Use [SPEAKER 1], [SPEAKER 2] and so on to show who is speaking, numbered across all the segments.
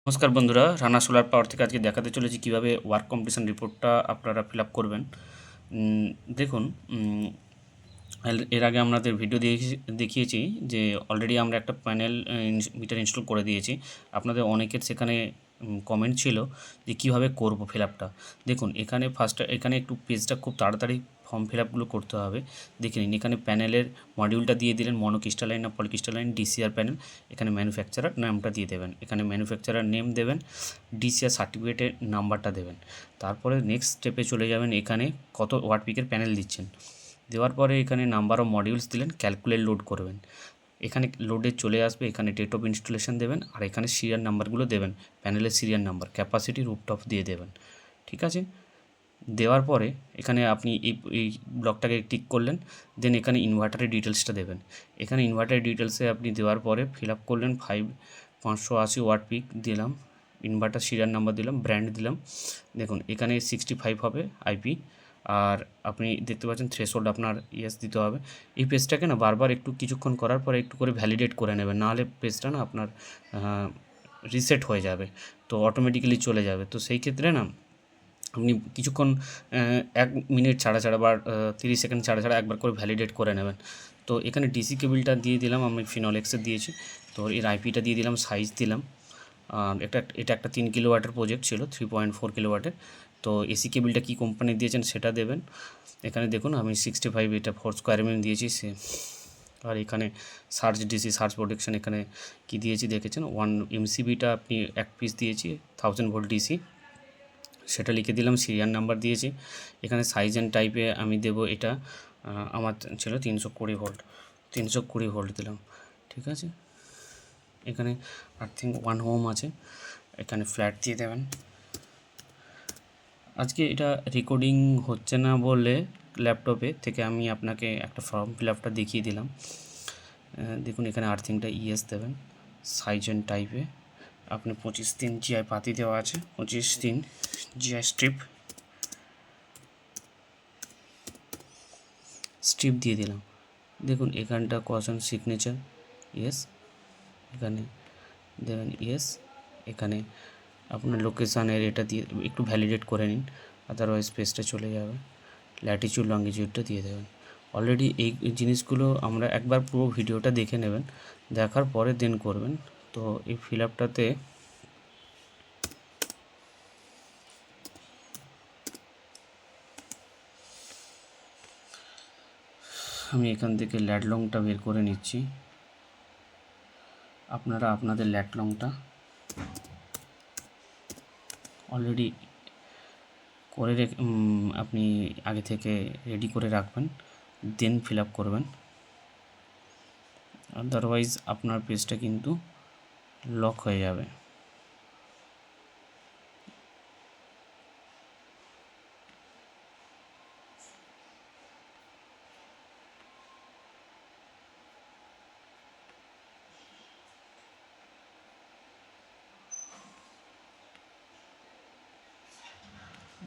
[SPEAKER 1] নমস্কার বন্ধুরা, Rana solar power থেকে আজকে দেখাতে চলেছি কিভাবে ওয়ার্ক কম্পিটিশন রিপোর্টটা আপনারা ফিল আপ করবেন। দেখুন, এর আগে আমাদের ভিডিও দেখিয়েছি যে অলরেডি আমরা একটা প্যানেল মিটার ইনস্টল করে দিয়েছি। আপনাদের অনেকের সেখানে কমেন্ট ছিল যে কীভাবে করব ফিল আপটা। দেখুন, এখানে একটু পেজটা খুব তাড়াতাড়ি ফর্ম ফিল আপগুলো করতে হবে। দেখে নিন, এখানে প্যানেলের মডিউলটা দিয়ে দিলেন, মনোক্রিস্টালাইন না পলিক্রিস্টালাইন, ডিসিআর প্যানেল। এখানে ম্যানুফ্যাকচারার নামটা দিয়ে দেবেন, এখানে ম্যানুফ্যাকচারার নেম দেবেন, ডিসিআর সার্টিফিকেটের নাম্বারটা দেবেন। তারপরে নেক্সট স্টেপে চলে যাবেন, এখানে কত ওয়াট পিকের প্যানেল দিচ্ছেন। দেওয়ার পরে এখানে নাম্বার অফ মডিউলস দিলেন, ক্যালকুলেট লোড করবেন। এখানে লোডে চলে আসবে, এখানে ডেট অফ ইনস্টলেশন দেবেন, আর এখানে সিরিয়াল নাম্বারগুলো দেবেন, প্যানেলের সিরিয়াল নাম্বার, ক্যাপাসিটি, রুফটপ দিয়ে দেবেন। ঠিক আছে, দেওয়ার পরে এখানে আপনি এই ব্লকটাকে টিক করলেন। দেন এখানে ইনভার্টারের ডিটেলসটা দেবেন। এখানে ইনভার্টারের ডিটেলসে আপনি দেওয়ার পরে ফিল আপ করলেন 580 ওয়াট পিক দিলাম, ইনভার্টার সিরিয়াল নাম্বার দিলাম, ব্র্যান্ড দিলাম। দেখুন, এখানে 65 হবে আইপি, আর আপনি দেখতে পাচ্ছেন থ্রেশহোল্ড আপনার ইয়েস দিতে হবে। এই পেজটাকে না বারবার একটু কিছুক্ষণ করার পরে একটু করে ভ্যালিডেট করে নেবেন, নাহলে পেজটা না আপনার রিসেট হয়ে যাবে, তো অটোমেটিক্যালি চলে যাবে। তো সেই ক্ষেত্রে না আপনি কিছুক্ষণ 1 মিনিট ছাড়া ছাড়া বা 30 সেকেন্ড ছাড়া ছাড়া একবার করে ভ্যালিডেট করে নেবেন। তো এখানে ডিসি কেবিলটা দিয়ে দিলাম, আমি ফিনোলেক্সের দিয়েছি। তো এর আইপিটা দিয়ে দিলাম, সাইজ দিলাম। এটা একটা 3 কিলোওয়াটের প্রজেক্ট ছিল, 3.4 কিলোওয়াটের। তো এসি কেবিলটা কী কোম্পানি দিয়েছেন সেটা দেবেন। এখানে দেখুন আমি 65 এটা 4 স্কোয়ার দিয়েছি আর এখানে সার্চ প্রোটেকশন এখানে কি দিয়েছি দেখেছেন, 1 এমসিবিটা আপনি 1 পিস দিয়েছি, 1000 ভোল্ট ডিসি, সেটা লিখে দিলাম, সিরিয়াল নাম্বার দিয়েছি। এখানে সাইজ অ্যান্ড টাইপে আমি দেব, এটা আমার ছিল 320 ভোল্ট দিলাম। ঠিক আছে, এখানে আর্থিং 1 ওহম আছে, এখানে ফ্ল্যাট দিয়ে দেবেন। আজকে এটা রেকর্ডিং হচ্ছে না বলে ল্যাপটপে থেকে আমি আপনাকে একটা ফর্ম ফিল আপটা দেখিয়ে দিলাম। দেখুন, এখানে আর্থিংটা ইয়েস দেবেন, সাইজ অ্যান্ড টাইপে আপনি 25 জিআই পাতি দেওয়া আছে, 25 জিআই স্ট্রিপ দিয়ে দিলাম। দেখুন, এখানটা কজন সিগনেচার ইয়েস, এখানে দেবেন ইয়েস। এখানে আপনার লোকেশানের এটা দিয়ে একটু ভ্যালিডেট করে নিন, আদারওয়াইজ পেজটা চলে যাবে। ল্যাটিচিউড লঙ্গিচিউডটা দিয়ে দেবেন। অলরেডি এই জিনিসগুলো আমরা একবার পুরো ভিডিওটা দেখে নেবেন, দেখার পরে দেন করবেন। তো এই ফিল আপটাতে আমি এখান থেকে ল্যাড লংটা বের করে নিচ্ছি। আপনারা আপনাদের ল্যাড লংটা অলরেডি করে আপনি আগে থেকে রেডি করে রাখবেন, দেন ফিল আপ করবেন। আদারওয়াইজ আপনার পেজটা কিন্তু লক হয়ে যাবে।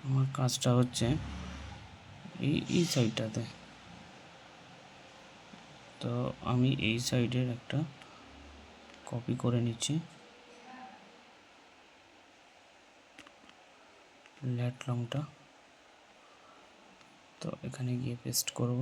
[SPEAKER 1] আমার কাজটা হচ্ছে এই সাইডটাতে, তো আমি এই সাইডের একটা কপি করে নিচ্ছি, ল্যাট লংটা। তো এখানে গিয়ে পেস্ট করব।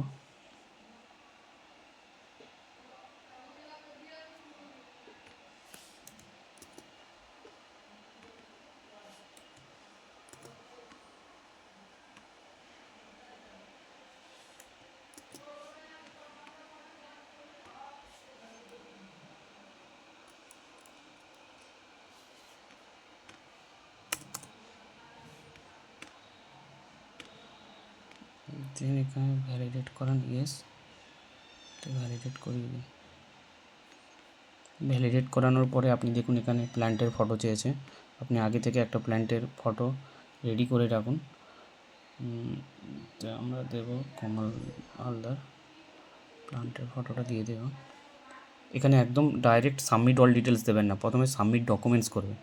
[SPEAKER 1] দেন এখানে ভ্যালিডেট করান ইয়েস, তো ভ্যালিডেট করিয়ে দিন। ভ্যালিডেট করানোর পরে আপনি দেখুন, এখানে প্ল্যান্টের ফটো চেয়েছে। আপনি আগে থেকে একটা প্ল্যান্টের ফটো রেডি করে রাখুন। তো আমরা দেব কমল হালদার, প্ল্যান্টের ফটোটা দিয়ে দেব। এখানে একদম ডাইরেক্ট সাবমিট অল ডিটেলস দেবেন না, প্রথমে সাবমিট ডকুমেন্টস করবেন।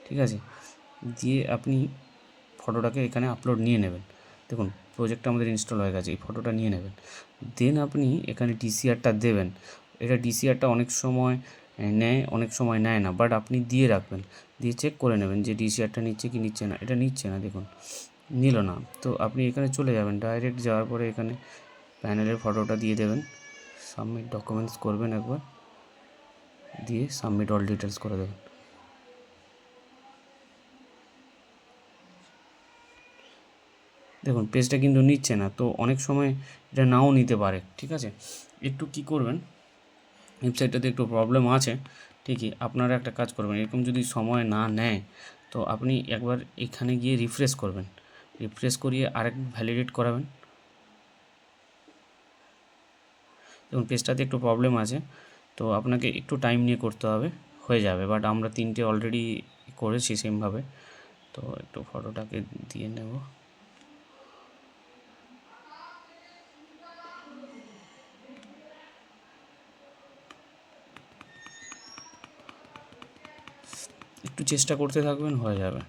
[SPEAKER 1] ঠিক আছে, দিয়ে আপনি ফটোটাকে এখানে আপলোড নিয়ে নেবেন। দেখুন, প্রজেক্টটা আমাদের ইনস্টল হয়ে গেছে, এই ফটোটা নিয়ে নেবেন। দেন আপনি এখানে ডিসিআরটা দেবেন। এটা ডিসিআরটা অনেক সময় নেয়, অনেক সময় নেয় না, বাট আপনি দিয়ে রাখবেন, দিয়ে চেক করে নেবেন যে ডিসিআরটা নিচ্ছে কি নিচ্ছে না। এটা নিচ্ছে না, দেখুন নিল না। তো আপনি এখানে চলে যাবেন, ডাইরেক্ট যাওয়ার পরে এখানে প্যানেলের ফটোটা দিয়ে দেবেন, সাবমিট ডকুমেন্টস করবেন একবার, দিয়ে সাবমিট অল ডিটেলস করে দেবেন। দেখুন পেজটা কিন্তু নিচ্ছে না, তো অনেক সময় এটা নাও নিতে পারে, ঠিক আছে। একটু কি করবেন, ওয়েবসাইটটাতে একটু প্রবলেম আছে ঠিকই, আপনারা একটা কাজ করবেন, এরকম যদি সময় না নেয় তো আপনি একবার এখানে গিয়ে রিফ্রেশ করবেন, রিফ্রেশ করিয়ে আরেক ভ্যালিডেট করাবেন। দেখুন পেজটাতে একটু প্রবলেম আছে, তো আপনাকে একটু টাইম নিয়ে করতে হবে, হয়ে যাবে। বাট আমরা 3টে অলরেডি করেছি সেমভাবে, তো একটু ফটোটাকে দিয়ে নেব। একটু চেষ্টা করতে থাকবেন, হয়ে যাবে।